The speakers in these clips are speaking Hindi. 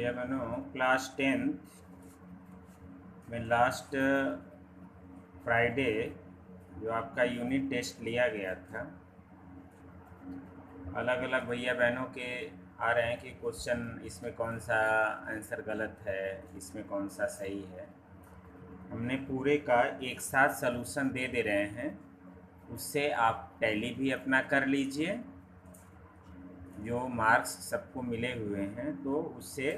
भैया बहनों, क्लास 10th में लास्ट फ्राइडे जो आपका यूनिट टेस्ट लिया गया था, अलग अलग भैया बहनों के आ रहे हैं कि क्वेश्चन इसमें कौन सा आंसर गलत है, इसमें कौन सा सही है। हमने पूरे का एक साथ सलूशन दे दे रहे हैं, उससे आप टैली भी अपना कर लीजिए। जो मार्क्स सबको मिले हुए हैं तो उससे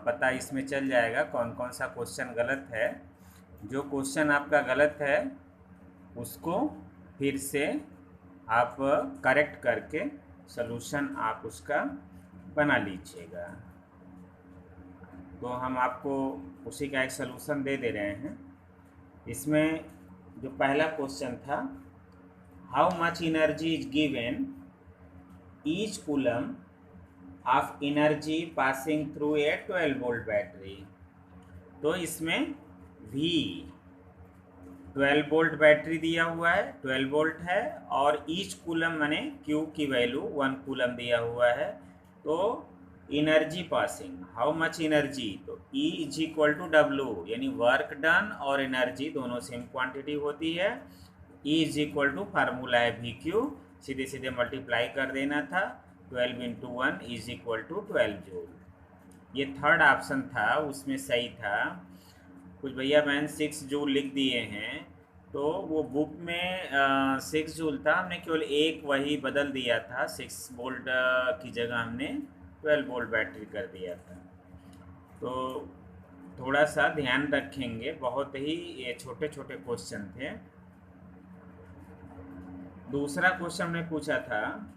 पता इसमें चल जाएगा कौन कौन सा क्वेश्चन गलत है। जो क्वेश्चन आपका गलत है उसको फिर से आप करेक्ट करके सलूशन आप उसका बना लीजिएगा। तो हम आपको उसी का एक सलूशन दे दे रहे हैं। इसमें जो पहला क्वेश्चन था, how much energy is given each coulomb of energy passing through a 12 volt battery. तो इसमें V 12 वोल्ट बैटरी दिया हुआ है, 12 वोल्ट है, और ईच कूलम माने Q की वैल्यू 1 कूलम दिया हुआ है। तो energy passing, how much energy, तो E is equal to W, यानी वर्क डन और एनर्जी दोनों सेम क्वांटिटी होती है। E is equal to formula है VQ, सीधे सीधे मल्टीप्लाई कर देना था। 12 into 1 is equal to 12 joule. ये थर्ड ऑप्शन था, उसमें सही था। कुछ भैया बहन 6 जूल लिख दिए हैं, तो वो बुक में 6 जूल था, हमने केवल एक वही बदल दिया था, 6 वोल्ट की जगह हमने 12 वोल्ट बैटरी कर दिया था। तो थोड़ा सा ध्यान रखेंगे, बहुत ही ये छोटे छोटे क्वेश्चन थे। दूसरा क्वेश्चन हमने पूछा था,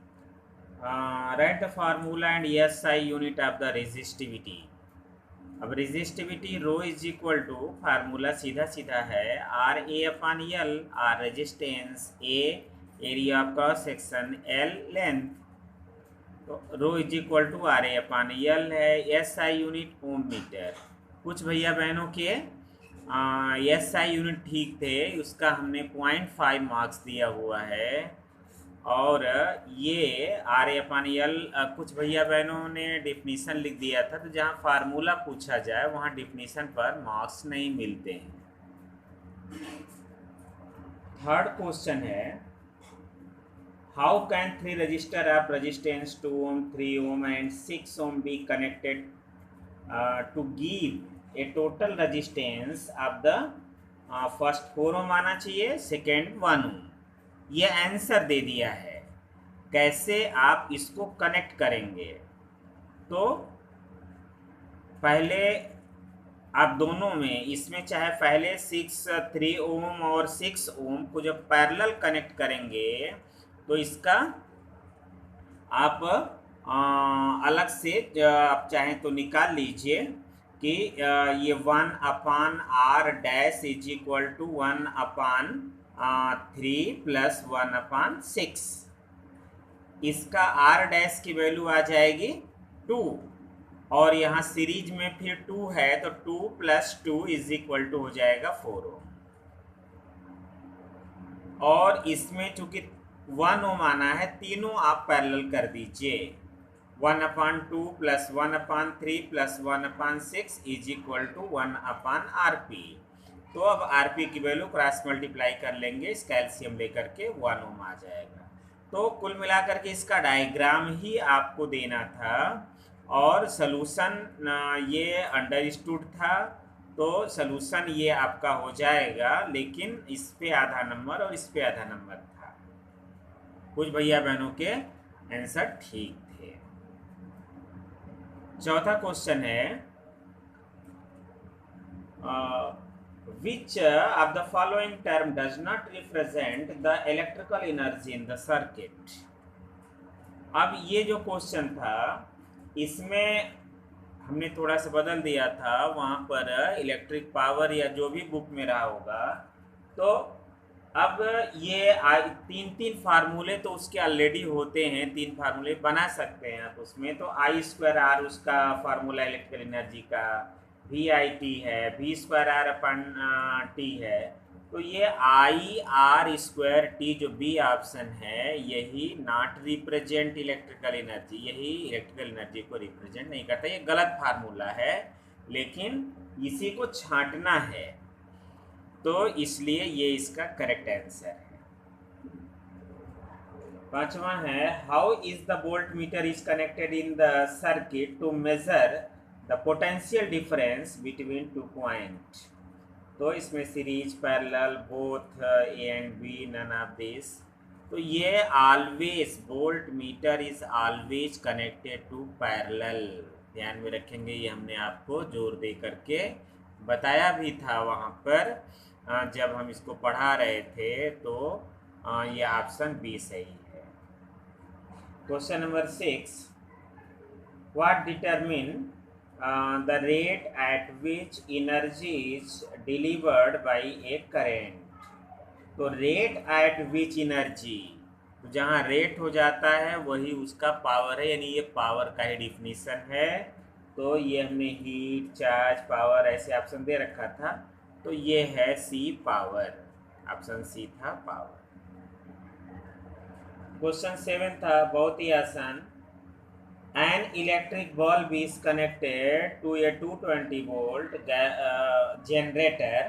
write the formula and SI unit of the resistivity. अब resistivity rho is equal to, formula सीधा सीधा है, RA/L, R resistance, A area of cross section, L length. तो rho is equal to RA/L है। SI unit ohm metre. कुछ भैया बहनों के SI यूनिट ठीक थे, उसका हमने 0.5 मार्क्स दिया हुआ है। और ये RA/L कुछ भैया बहनों ने डिफिनीशन लिख दिया था, तो जहाँ फार्मूला पूछा जाए वहाँ डिफिनीशन पर मार्क्स नहीं मिलते हैं। थर्ड क्वेश्चन है, how can 3 register of resistance 2 ohm, 3 ohm and 6 ohm be connected to give a total resistance of the first 4 ohm आना चाहिए, सेकेंड 1 ओम। ये आंसर दे दिया है, कैसे आप इसको कनेक्ट करेंगे। तो पहले आप दोनों में, इसमें चाहे पहले 3 ओम और 6 ओम को जब पैरेलल कनेक्ट करेंगे तो इसका आप अलग से आप चाहें तो निकाल लीजिए कि ये 1/R dash is equal to 1/3 plus 1/6। इसका R डैश की वैल्यू आ जाएगी 2, और यहाँ सीरीज में फिर 2 है, तो 2 + 2 इज इक्वल टू हो जाएगा 4 ओम। और इसमें चूंकि 1 ओम आना है, तीनों आप पैरेलल कर दीजिए। 1/2 plus 1/3 plus 1/6 is equal to 1/RP। तो अब RP की वैल्यू क्रॉस मल्टीप्लाई कर लेंगे, इस कैल्शियम लेकर के 1 ओम आ जाएगा। तो कुल मिलाकर के इसका डायग्राम ही आपको देना था, और सलूशन ये अंडरस्टूड था, तो सलूशन ये आपका हो जाएगा, लेकिन इस पे आधा नंबर और इस पे आधा नंबर था। कुछ भैया बहनों के आंसर ठीक थे। चौथा क्वेश्चन है, which of the following term does not represent the electrical energy in the circuit। अब ये जो क्वेश्चन था, इसमें हमने थोड़ा सा बदल दिया था, वहाँ पर इलेक्ट्रिक पावर या जो भी बुक में रहा होगा, तो अब ये 3 फार्मूले तो उसके ऑलरेडी होते हैं, 3 फार्मूले बना सकते हैं आप उसमें। तो I²R उसका फार्मूला इलेक्ट्रिकल एनर्जी का, VIT है, V²R/T है, तो ये आई आर स्क्वायर टी जो बी ऑप्शन है, यही नॉट रिप्रेजेंट इलेक्ट्रिकल एनर्जी, यही इलेक्ट्रिकल एनर्जी को रिप्रेजेंट नहीं करता। ये गलत फार्मूला है, लेकिन इसी को छांटना है, तो इसलिए ये इसका करेक्ट आंसर है। पांचवा है, how is the voltmeter is connected in the circuit to measure the potential difference between 2 point. तो इसमें series, parallel, both, A and B, none of this. तो ये always voltmeter is always connected to parallel, ध्यान में रखेंगे। ये हमने आपको जोर दे करके बताया भी था वहाँ पर जब हम इसको पढ़ा रहे थे। तो ये ऑप्शन बी सही है। Question number 6, what determine the rate at which energy is delivered by a current। तो रेट एट विच एनर्जी, तो जहाँ रेट हो जाता है वही उसका पावर है, यानी ये पावर का ही डिफिनीशन है। तो ये हमने हीट, चार्ज, पावर ऐसे ऑप्शन दे रखा था, तो ये है सी पावर, ऑप्शन सी था पावर। क्वेश्चन 7 था, बहुत ही आसान। An electric bulb is connected to a 220 volt generator.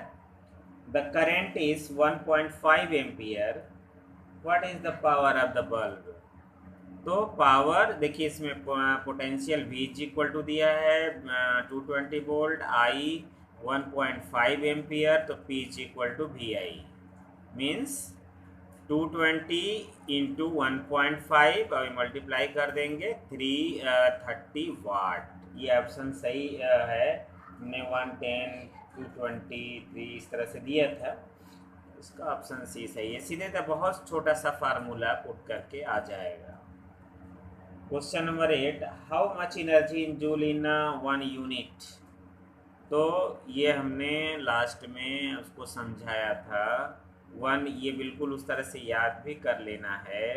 The current is 1.5 ampere. What is the power of the bulb? तो पावर देखिए, इसमें potential V is equal to दिया है 220 वोल्ट, I 1.5 एम्पियर, तो P is equal to VI, means 220 into 1.5 अभी मल्टीप्लाई कर देंगे 330 वाट। ये ऑप्शन सही है। हमने 110, 223 इस तरह से दिया था, इसका ऑप्शन सी सही है। सीधे तो बहुत छोटा सा फार्मूला पुट करके आ जाएगा। Question number 8, how much energy in joule in 1 unit. तो ये हमने लास्ट में उसको समझाया था। 1, ये बिल्कुल उस तरह से याद भी कर लेना है।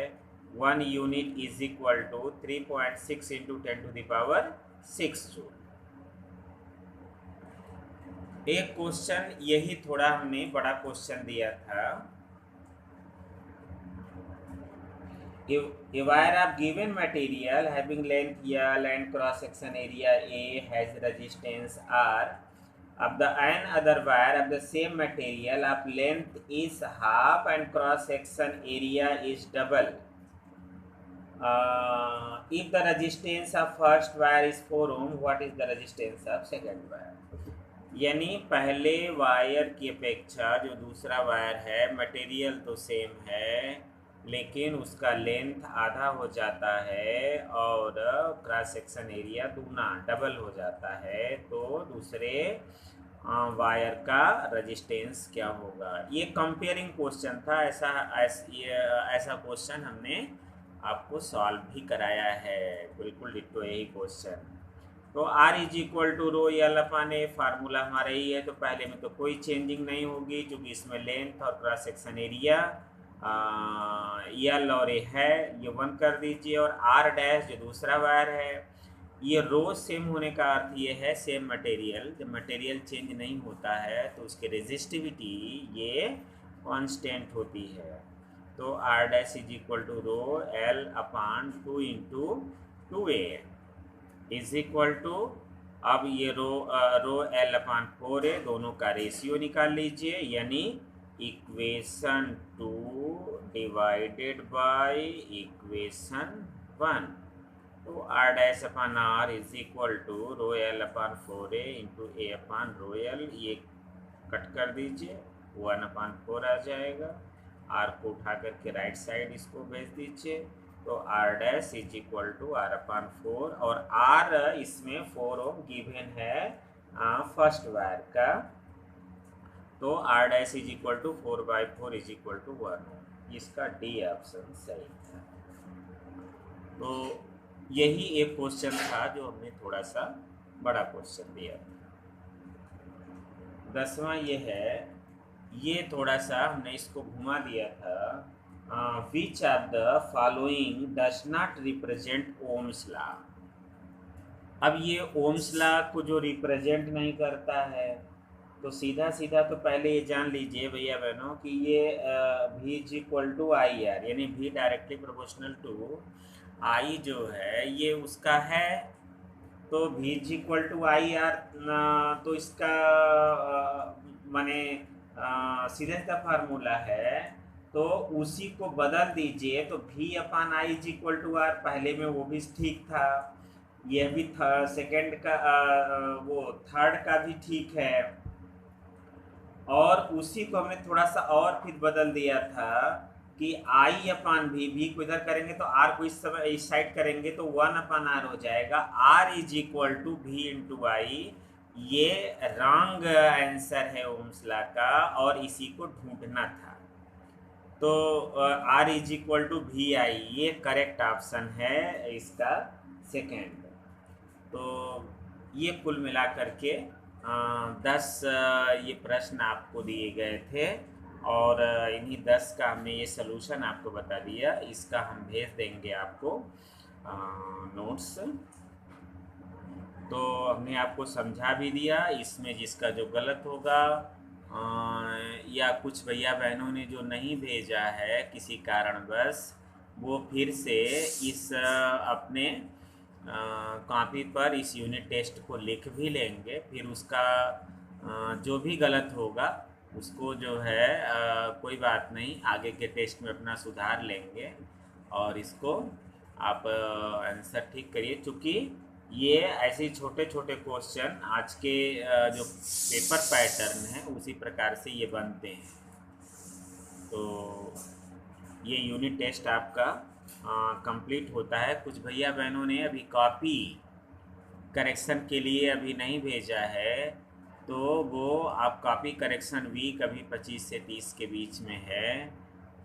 1 unit is equal to 3.6 into 10⁻6 joule. एक क्वेश्चन यही थोड़ा हमने बड़ा क्वेश्चन दिया था। A wire of given material having length L and cross section area A has resistance R of the another wire of the same material of length is half and cross section area is double. If the resistance of first wire is 4 ohm, what is the resistance of second wire? यानी पहले वायर की अपेक्षा जो दूसरा वायर है, मटेरियल तो सेम है लेकिन उसका लेंथ आधा हो जाता है और क्रॉस सेक्शन एरिया दूना डबल हो जाता है, तो दूसरे वायर का रेजिस्टेंस क्या होगा। ये कंपेयरिंग क्वेश्चन था। ऐसा क्वेश्चन हमने आपको सॉल्व भी कराया है, बिल्कुल डिट्टो यही क्वेश्चन। तो R is equal to rho L upon A, formula हमारा यही है। तो पहले में तो कोई चेंजिंग नहीं होगी क्योंकि इसमें लेंथ और क्रॉस सेक्शन एरिया एल और ए है, ये 1 कर दीजिए। और R डैश जो दूसरा वायर है, ये रो सेम होने का अर्थ ये है सेम मटेरियल। जब मटेरियल चेंज नहीं होता है तो उसकी रेजिस्टिविटी ये कांस्टेंट होती है। तो R dash is equal to rho L upon 2 into 2A is equal to, अब ये रो एल अपॉन 4A, दोनों का रेशियो निकाल लीजिए, यानी इक्वेशन 2 डिवाइडेड बाय इक्वेशन 1। तो R dash upon R is equal to rho L upon 4A into A upon rho L, ये कट कर दीजिए, 1/4 आ जाएगा। R को उठा करके राइट साइड इसको भेज दीजिए, तो R dash is equal to R/4, और R इसमें 4 ओम गिवन है फर्स्ट वायर का, तो R dash is equal to 4/4 is equal to 1 ohm. इसका डी ऑप्शन सही था। तो यही एक क्वेश्चन था जो हमने थोड़ा सा बड़ा क्वेश्चन दिया था। 10वां ये है, ये थोड़ा सा हमने इसको घुमा दिया था। Which of the following does not represent Ohm's law. अब ये ओम्स लॉ को जो रिप्रेजेंट नहीं करता है तो सीधा सीधा तो पहले ये जान लीजिए भैया बहनों कि ये v is equal to I R, यानी v directly proportional to I जो है ये उसका है। तो v is equal to I R, तो इसका माने सीधा सीधा फार्मूला है, तो उसी को बदल दीजिए। तो v upon I is equal to R, पहले में वो भी ठीक था, यह भी सेकेंड का वो थर्ड का भी ठीक है। और उसी को हमने थोड़ा सा और फिर बदल दिया था कि आई अपान भी को इधर करेंगे तो आर को इस समय इस साइड करेंगे तो 1 अपान आर हो जाएगा। R is equal to V into I, ये रॉन्ग आंसर है ओम्स लॉ का, और इसी को ढूंढना था। तो R is equal to V I ये करेक्ट ऑप्शन है इसका सेकेंड। तो ये कुल मिला करके 10 ये प्रश्न आपको दिए गए थे, और इन्हीं 10 का हमने ये सलूशन आपको बता दिया। इसका हम भेज देंगे आपको नोट्स। तो हमने आपको समझा भी दिया, इसमें जिसका जो गलत होगा या कुछ भैया बहनों ने जो नहीं भेजा है किसी कारणवश, वो फिर से इस अपने कॉपी पर इस यूनिट टेस्ट को लिख भी लेंगे। फिर उसका जो भी गलत होगा उसको जो है कोई बात नहीं, आगे के टेस्ट में अपना सुधार लेंगे और इसको आप आंसर ठीक करिए। चूँकि ये ऐसे छोटे छोटे क्वेश्चन आज के जो पेपर पैटर्न है उसी प्रकार से ये बनते हैं। तो ये यूनिट टेस्ट आपका कंप्लीट होता है। कुछ भैया बहनों ने अभी कॉपी करेक्शन के लिए अभी नहीं भेजा है, तो वो आप कॉपी करेक्शन वीक अभी 25 से 30 के बीच में है,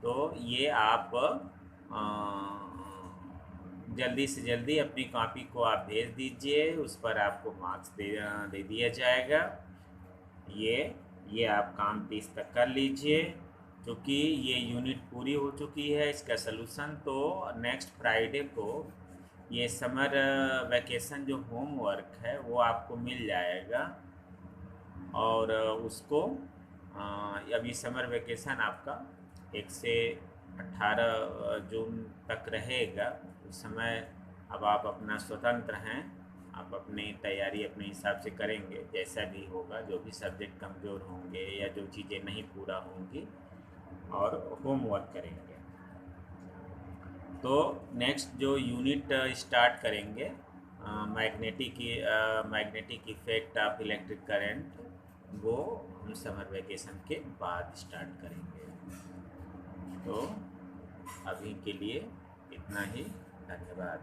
तो ये आप जल्दी से जल्दी अपनी कॉपी को आप भेज दीजिए, उस पर आपको मार्क्स दे दिया जाएगा। ये आप काम 30 तक कर लीजिए। क्योंकि ये यूनिट पूरी हो चुकी है, इसका सलूशन तो नेक्स्ट फ्राइडे को ये समर वैकेशन जो होमवर्क है वो आपको मिल जाएगा। और उसको अभी समर वैकेशन आपका 1 से 18 जून तक रहेगा। उस समय अब आप अपना स्वतंत्र हैं, आप अपनी तैयारी अपने हिसाब से करेंगे, जैसा भी होगा, जो भी सब्जेक्ट कमज़ोर होंगे या जो चीज़ें नहीं पूरा होंगी, और होमवर्क करेंगे। तो नेक्स्ट जो यूनिट स्टार्ट करेंगे magnetic effect of electric current, वो हम समर वैकेशन के बाद स्टार्ट करेंगे। तो अभी के लिए इतना ही, धन्यवाद।